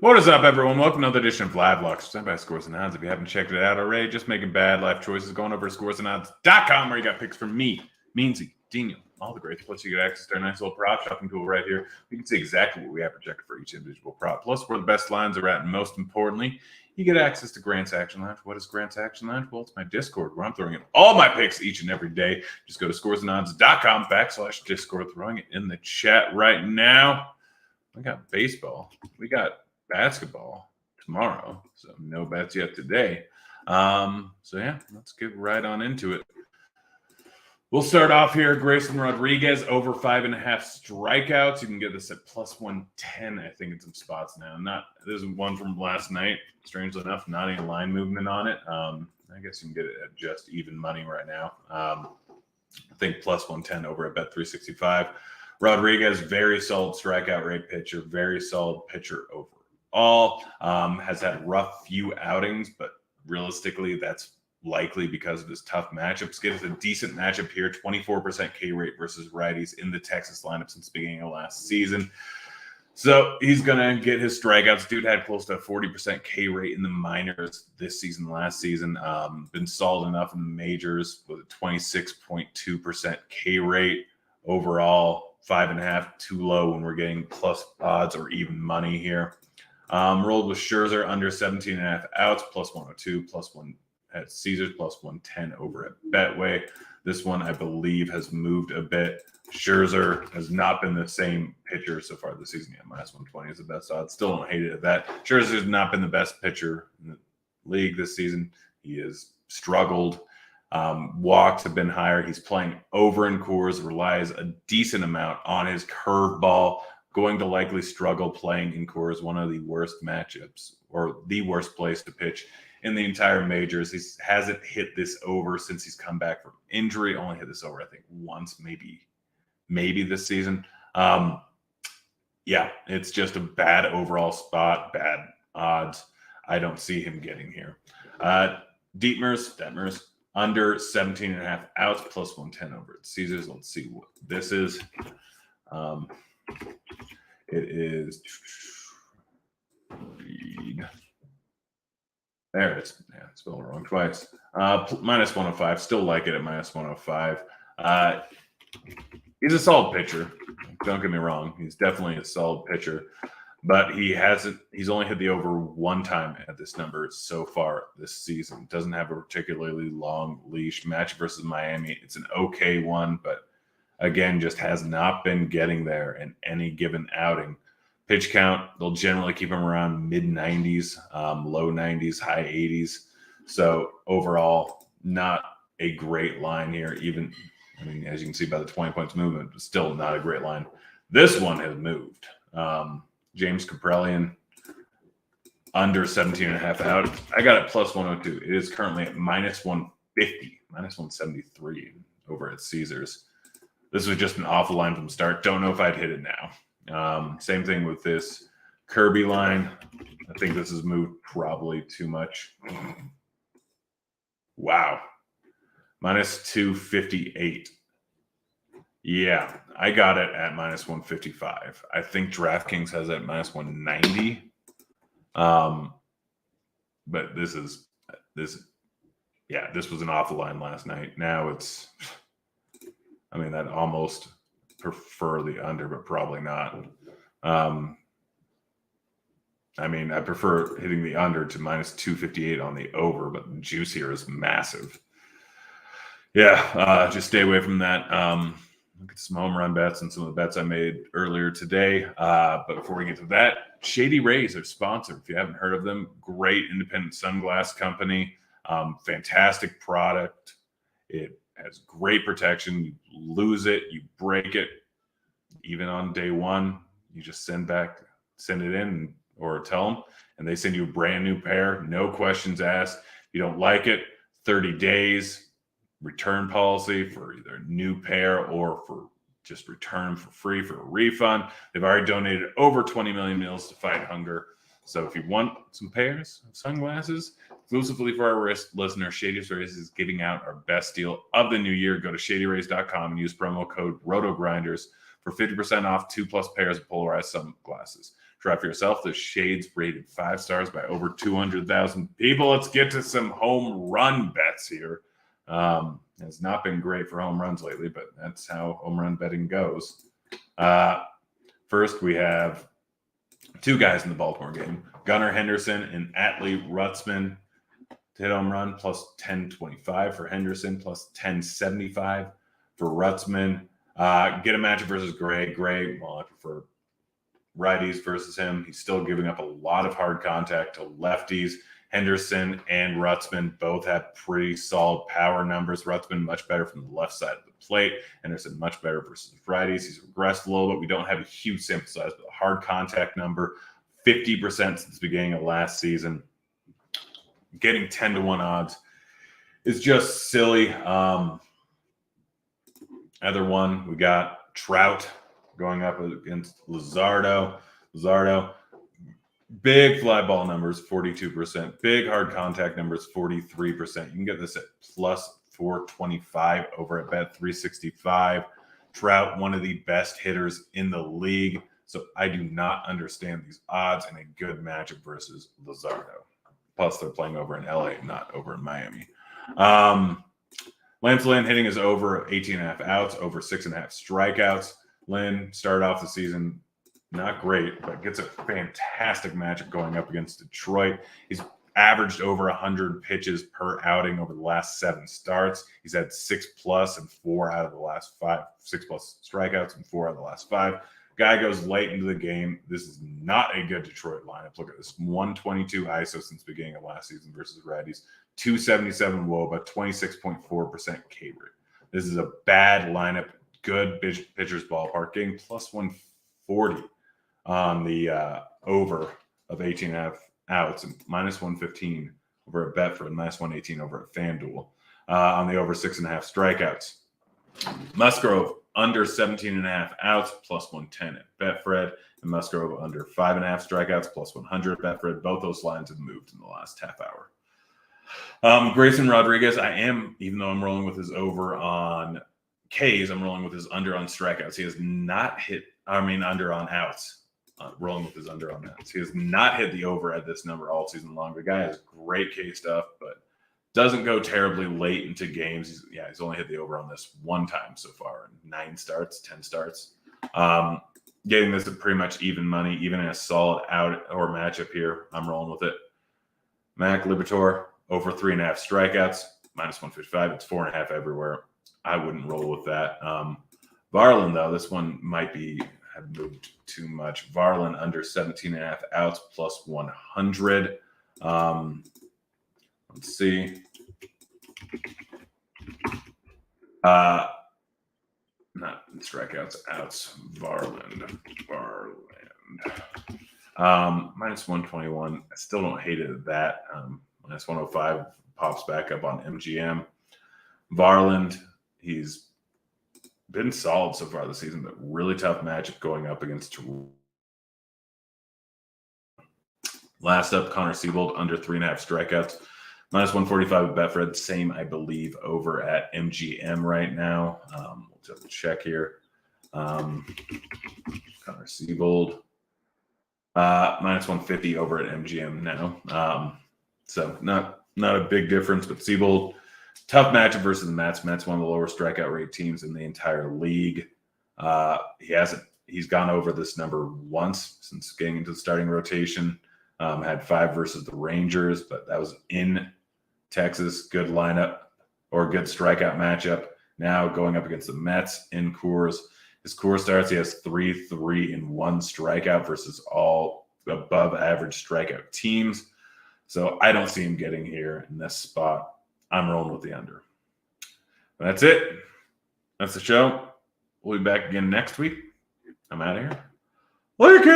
What is up, everyone? Welcome to another edition of Live Locks, presented by Scores and Odds. If you haven't checked it out already, just making bad life choices, going over to scoresandodds.com where you got picks from me, Meansy, Daniel, all the greats. Plus, you get access to our nice little prop shopping tool right here. You can see exactly what we have projected for each individual prop, plus where the best lines are at, and most importantly, you get access to Grant's Action Lounge. What is Grant's Action Lounge? Well, it's my Discord where I'm throwing in all my picks each and every day. Just go to scoresandodds.com/Discord, throwing it in the chat right now. We got baseball. We got basketball tomorrow, so no bets yet today. Yeah, let's get right on into it. We'll start off here. Grayson Rodriguez over 5.5 strikeouts. You can get this at plus 110, I think, in some spots now. There's one from last night. Strangely enough, not any line movement on it. I guess you can get it at just even money right now. I think plus 110 over at Bet365. Rodriguez, very solid strikeout rate pitcher, very solid pitcher overall. Has had rough few outings, but realistically, that's likely because of his tough matchups. Get us a decent matchup here, 24% K rate versus righties in the Texas lineup since the beginning of last season. So he's going to get his strikeouts. Dude had close to a 40% K rate in the minors this season, last season. Been solid enough in the majors with a 26.2% K rate overall. 5.5 too low when we're getting plus odds or even money here. Rolled with Scherzer under 17.5 outs, plus 102, plus 1 at Caesars, plus 110 over at Betway. This one, I believe, has moved a bit. Scherzer has not been the same pitcher so far this season. Yeah, minus 120 is the best odds. Still don't hate it at that. Scherzer has not been the best pitcher in the league this season. He has struggled. Walks have been higher. He's playing over in Coors, relies a decent amount on his curveball. Going to likely struggle playing in Coors, one of the worst matchups or the worst place to pitch in the entire majors. He hasn't hit this over since he's come back from injury. Only hit this over, I think, once, maybe this season. Yeah, it's just a bad overall spot, bad odds. I don't see him getting here. Detmers, under 17.5 outs, plus 110 over at Caesars. Let's see what this is. It is there. It's spelled wrong twice. Minus 105. Still like it at minus 105. He's a solid pitcher. Don't get me wrong. He's definitely a solid pitcher, but he's only hit the over one time at this number so far this season. Doesn't have a particularly long leash. Match versus Miami, it's an okay one, but again, just has not been getting there in any given outing. Pitch count, they'll generally keep him around mid-90s, low 90s, high 80s. So overall, not a great line here. Even, as you can see by the 20 points movement, still not a great line. This one has moved. James Kaprielian, under 17.5 out. I got it plus 102. It is currently at minus 150, minus 173 over at Caesars. This was just an awful line from the start. Don't know if I'd hit it now. Same thing with this Kirby line. I think this has moved probably too much. Wow. Minus 258. Yeah, I got it at minus 155. I think DraftKings has it at minus 190. But this was an awful line last night. Now it's, I'd almost prefer the under, but probably not. I prefer hitting the under to minus 258 on the over, but the juice here is massive. Yeah, just stay away from that. Look at some home run bets and some of the bets I made earlier today. But before we get to that, Shady Rays are sponsored. If you haven't heard of them, great independent sunglass company. Fantastic product. It has great protection. You lose it, you break it. Even on day one, you just send it in or tell them, and they send you a brand new pair. No questions asked. If you don't like it, 30 days. Return policy for either a new pair or for just return for free for a refund. They've already donated over 20 million meals to fight hunger. So if you want some pairs of sunglasses, exclusively for our listeners, Shady Rays is giving out our best deal of the new year. Go to shadyrays.com and use promo code ROTOGRINDERS for 50% off 2+ pairs of polarized sunglasses. Try for yourself. The Shades rated 5 stars by over 200,000 people. Let's get to some home run bets here. It's not been great for home runs lately, but that's how home run betting goes. First, we have two guys in the Baltimore game. Gunnar Henderson and Atlee Rutzman to hit home run, plus 1025 for Henderson, plus 1075 for Rutzman. Get a matchup versus Gray. Gray, well, I prefer righties versus him. He's still giving up a lot of hard contact to lefties. Henderson and Rutzman both have pretty solid power numbers. Rutzman much better from the left side of the plate. Henderson much better versus righties. He's regressed a little bit. We don't have a huge sample size, but a hard contact number, 50% since the beginning of last season. Getting 10-1 odds is just silly. Other one, we got Trout going up against Luzardo. Big fly ball numbers, 42%. Big hard contact numbers, 43%. You can get this at plus 425 over at Bet 365. Trout, one of the best hitters in the league. So I do not understand these odds in a good matchup versus Luzardo. Plus, they're playing over in LA, not over in Miami. Lance Lynn hitting is over 18.5 outs, over 6.5 strikeouts. Lynn started off the season not great, but gets a fantastic matchup going up against Detroit. He's averaged over 100 pitches per outing over the last 7 starts. He's had 6+ and 4 out of the last 5, 6+ strikeouts and 4 out of the last 5. Guy goes late into the game. This is not a good Detroit lineup. Look at this, 122 ISO since the beginning of last season versus righties, 277 WOBA, 26.4% K rate. This is a bad lineup. Good pitcher's ballpark, getting plus 140 on the over of 18.5 outs and minus 115 over at Betfred, minus 118 over at FanDuel on the over 6.5 strikeouts. Musgrove under 17.5 outs, plus 110 at Betfred, and Musgrove under 5.5 strikeouts, plus 100 at Betfred. Both those lines have moved in the last half hour. Grayson Rodriguez, even though I'm rolling with his over on Ks, I'm rolling with his under on strikeouts. He has not hit, under on outs. Rolling with his under on outs. He has not hit the over at this number all season long. The guy has great K stuff, but doesn't go terribly late into games. He's only hit the over on this one time so far in 10 starts. Getting this at pretty much even money, even in a solid out or matchup here. I'm rolling with it. Mac Liberatore, over 3.5 strikeouts, minus 155. It's 4.5 everywhere. I wouldn't roll with that. Varland, though, this one might have moved too much. Varland under 17.5 outs, plus 100. Let's see. Not strikeouts, outs. Varland. Minus 121. I still don't hate it at that. Minus 105 pops back up on MGM. Varland, he's been solid so far this season, but really tough matchup going up against Last up, Connor Siebold, under 3.5 strikeouts. Minus 145 at Betfred. Same, I believe, over at MGM right now. We'll double check here. Connor Siebold. Minus 150 over at MGM now. So not a big difference, but Siebold, tough matchup versus the Mets. Mets, one of the lower strikeout rate teams in the entire league. He's gone over this number once since getting into the starting rotation. Had 5 versus the Rangers, but that was in Texas. Good lineup or good strikeout matchup. Now going up against the Mets in Coors. His Coors starts, he has 3-3 and 1 strikeout versus all above average strikeout teams. So I don't see him getting here in this spot. I'm rolling with the under. That's it. That's the show. We'll be back again next week. I'm out of here. Later, kids.